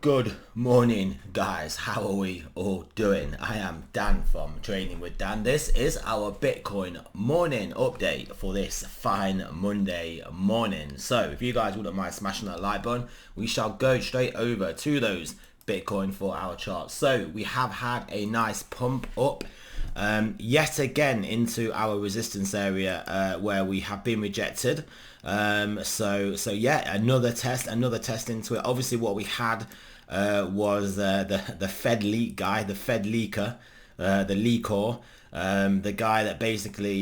Good morning, guys. How are we all doing? I am Dan from Trading with Dan. This is our Bitcoin morning update for this fine Monday morning. So if you guys wouldn't mind smashing that like button, we shall go straight over to those Bitcoin 4-hour charts. So we have had a nice pump up yet again into our resistance area where we have been rejected. So yeah, another test into it. Obviously what we had was the Fed leak guy, the Fed leaker, the leaker, the guy that basically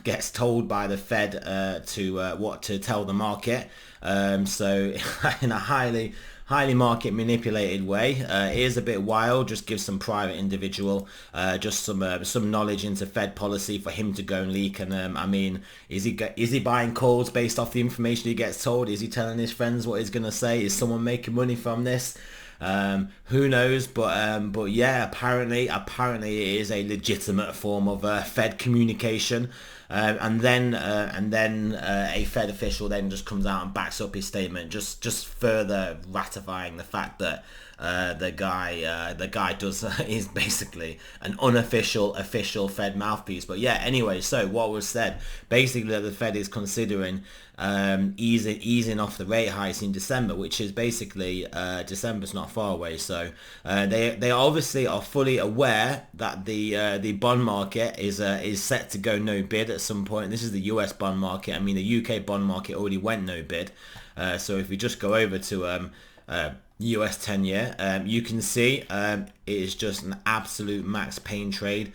gets told by the Fed to what to tell the market. So in a highly market manipulated way. It is a bit wild. Just give some private individual just some knowledge into Fed policy for him to go and leak. And I mean, is he buying calls based off the information he gets told? Is he telling his friends what he's gonna say? Is someone making money from this? Who knows? But yeah, apparently it is a legitimate form of Fed communication. And then a Fed official then just comes out and backs up his statement, just further ratifying the fact that the guy is basically an unofficial official Fed mouthpiece. But yeah, anyway, so what was said basically that the Fed is considering easing off the rate hikes in December, which is basically December's not far away. So they obviously are fully aware that the bond market is set to go no bid at some point. This is the US bond market. I mean, the UK bond market already went no bid. So if we just go over to US 10-year, you can see it is just an absolute max pain trade.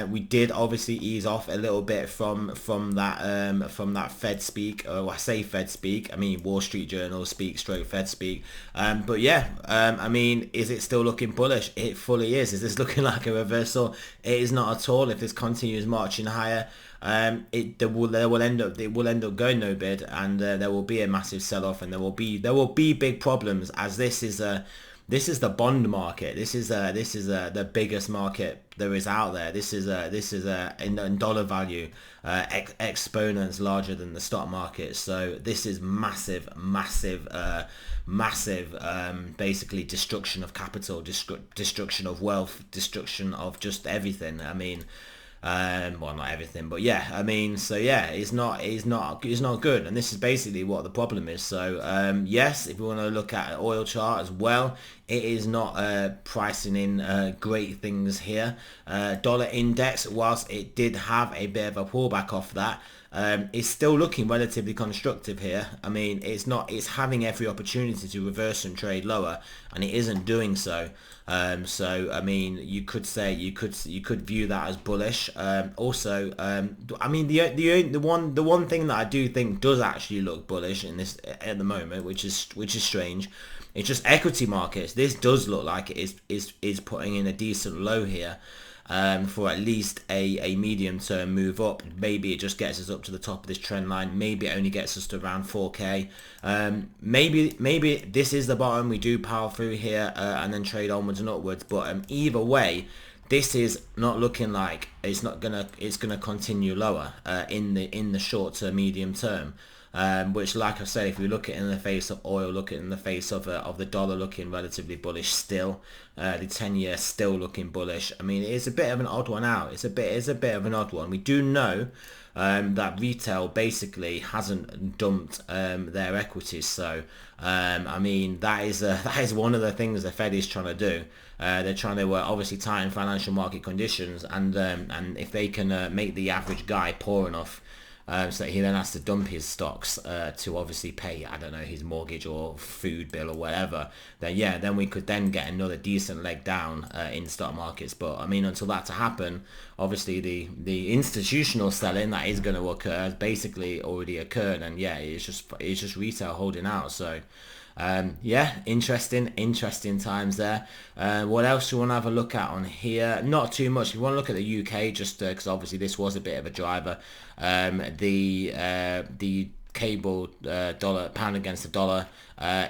We did obviously ease off a little bit from that Fed speak, or I say Fed speak, I mean Wall Street Journal speak stroke Fed speak. But yeah, I mean, is it still looking bullish? It fully is. Is this looking like a reversal? It is not at all. If this continues marching higher, it will end up going no bid, and there will be a massive sell-off, and there will be big problems, as this is the bond market. This is the biggest market there is out there. This is in dollar value exponents larger than the stock market. So this is massive basically destruction of capital, destruction of wealth, destruction of just everything. I mean, well, not everything, but yeah, I mean, so yeah, it's not good, and this is basically what the problem is. So yes, if you want to look at an oil chart as well, it is not pricing in great things here. Dollar index, whilst it did have a bit of a pullback off that, it's still looking relatively constructive here. I mean, it's having every opportunity to reverse and trade lower, and it isn't doing so. So I mean, you could view that as bullish. Also, I mean, the one thing that I do think does actually look bullish in this at the moment, which is strange, it's just equity markets. This does look like it is putting in a decent low here. For at least a medium term move up. Maybe it just gets us up to the top of this trend line. Maybe it only gets us to around 4k. Maybe this is the bottom. We do power through here and then trade onwards and upwards. But either way, this is not looking like it's gonna continue lower in the short to medium term. Which, like I said, if we look at it in the face of oil, look at it in the face of the dollar looking relatively bullish still, the 10-year still looking bullish. I mean, it's a bit of an odd one out. It's a bit of an odd one. We do know that retail basically hasn't dumped their equities. So I mean, that is one of the things the Fed is trying to do. They're trying to obviously tighten financial market conditions, and if they can make the average guy poor enough, so that he then has to dump his stocks to obviously pay, I don't know, his mortgage or food bill or whatever, then yeah, then we could then get another decent leg down in stock markets. But I mean, until that to happen, obviously the institutional selling that is going to occur has basically already occurred, and yeah, it's just retail holding out. So yeah, interesting times there. What else do you want to have a look at on here? Not too much. If you want to look at the UK, just because obviously this was a bit of a driver. The cable pound against the dollar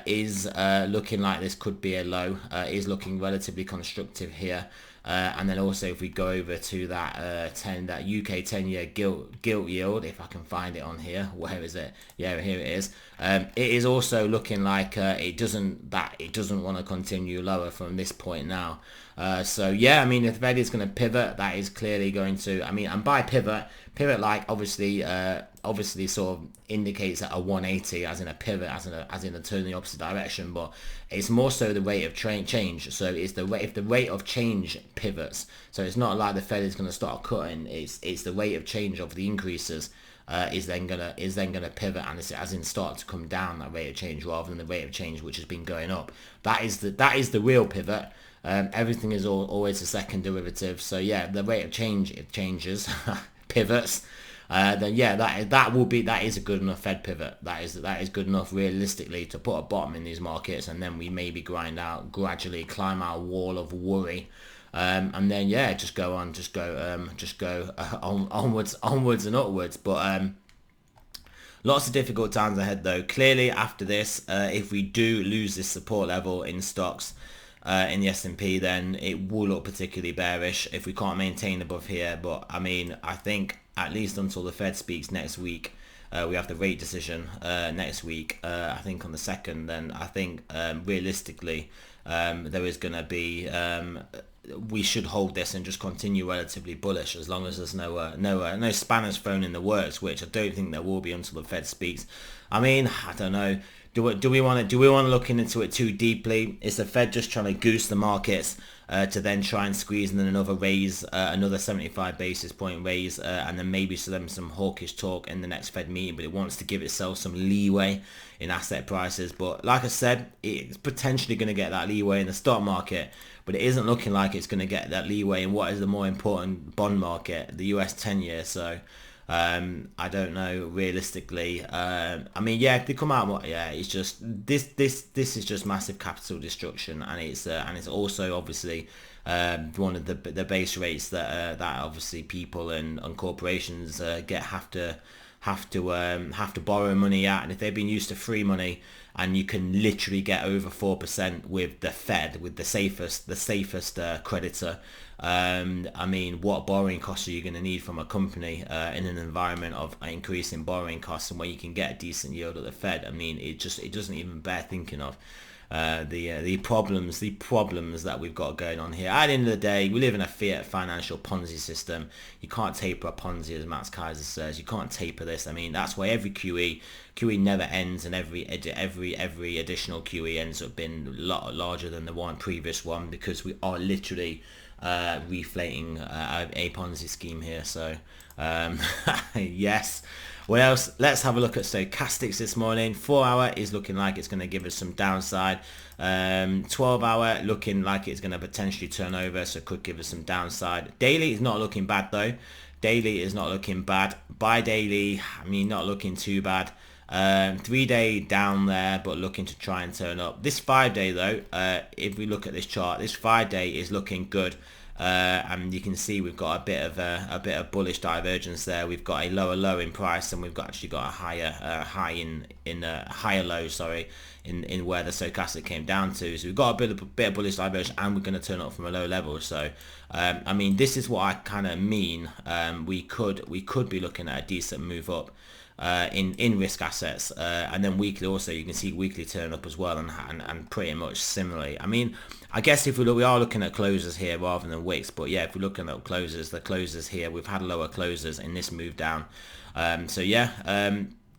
is looking like this could be a low. Is looking relatively constructive here. And then also if we go over to that that UK 10-year gilt yield, if I can find it on here, where is it? Yeah, here it is. It is also looking like it doesn't want to continue lower from this point now. So yeah, I mean, if the Fed is going to pivot, that is clearly going to, I mean, and by pivot like obviously sort of indicates a 180 as in a pivot, as in a turn in the opposite direction, but it's more so the rate of change. So it's the rate, if the rate of change pivots, so it's not like the Fed is going to start cutting, it's the rate of change of the increases is then gonna pivot, and as in start to come down, that rate of change, rather than the rate of change which has been going up. That is the real pivot. Everything is always a second derivative. So yeah, the rate of change, it changes, pivots. Then yeah, that is a good enough Fed pivot. That is good enough realistically to put a bottom in these markets, and then we maybe gradually climb our wall of worry. And then yeah, just go onwards and upwards. But lots of difficult times ahead though. Clearly after this, if we do lose this support level in stocks, in the S&P, then it will look particularly bearish if we can't maintain above here. But I mean, I think at least until the Fed speaks next week, we have the rate decision next week, I think on the 2nd, then I think realistically there is going to be we should hold this and just continue relatively bullish, as long as there's no spanners thrown in the works, which I don't think there will be until the Fed speaks. I mean, I don't know. Do we want to look into it too deeply? Is the Fed just trying to goose the markets to then try and squeeze in another raise, another 75 basis point raise, and then maybe some hawkish talk in the next Fed meeting, but it wants to give itself some leeway in asset prices? But like I said, it's potentially going to get that leeway in the stock market, but it isn't looking like it's going to get that leeway in what is the more important bond market, the US 10-year. So I don't know realistically. I mean, yeah, if they come out, yeah, it's just this is just massive capital destruction, and it's also obviously one of the base rates that obviously people and corporations have to borrow money at, and if they've been used to free money, and you can literally get over 4% with the Fed, with the safest creditor. I mean, what borrowing costs are you going to need from a company in an environment of increasing borrowing costs, and where you can get a decent yield at the Fed? I mean, it doesn't even bear thinking of. The problems that we've got going on here. At the end of the day, we live in a fiat financial Ponzi system. You can't taper a Ponzi, as Max Kaiser says. You can't taper this. I mean, that's why every QE never ends, and every additional QE ends up being a lot larger than the previous one, because we are literally reflating a Ponzi scheme here. So yes. What else? Let's have a look at stochastics this morning. 4-hour is looking like it's going to give us some downside. 12-hour looking like it's going to potentially turn over, so it could give us some downside. Daily is not looking bad though. Daily is not looking bad. Buy daily, I mean, not looking too bad. 3-day down there, but looking to try and turn up. This 5-day though, if we look at this chart, this 5-day is looking good. And you can see we've got a bit of bullish divergence there. We've got a lower low in price, and we've actually got a higher high in higher low, sorry, in where the stochastic came down to. So we've got a bit of bullish divergence, and we're going to turn up from a low level. So I mean, this is what I kind of mean. We could be looking at a decent move up in risk assets, and then weekly also you can see weekly turn up as well, and pretty much similarly. I mean, I guess if we are looking at closers here rather than wicks, but yeah, if we're looking at closers, the closers here, we've had lower closers in this move down. So yeah,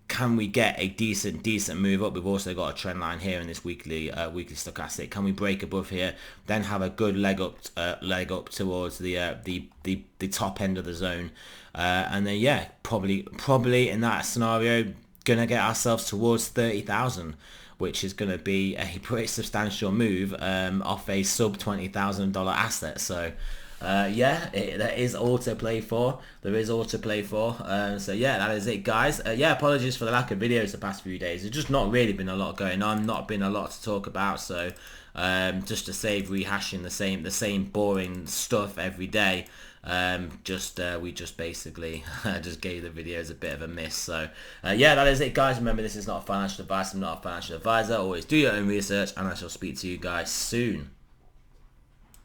can we get a decent move up? We've also got a trend line here in this weekly stochastic. Can we break above here, then have a good leg up towards the top end of the zone, and then yeah, probably in that scenario gonna get ourselves towards 30,000, which is going to be a pretty substantial move off a sub $20,000 asset. So yeah, there is all to play for. So yeah, that is it, guys. Yeah, apologies for the lack of videos the past few days. There's just not really been a lot going on, not been a lot to talk about. So just to save rehashing the same boring stuff every day. We just basically just gave the videos a bit of a miss. So yeah, that is it, guys. Remember, this is not financial advice. I'm not a financial advisor. Always do your own research, and I shall speak to you guys soon.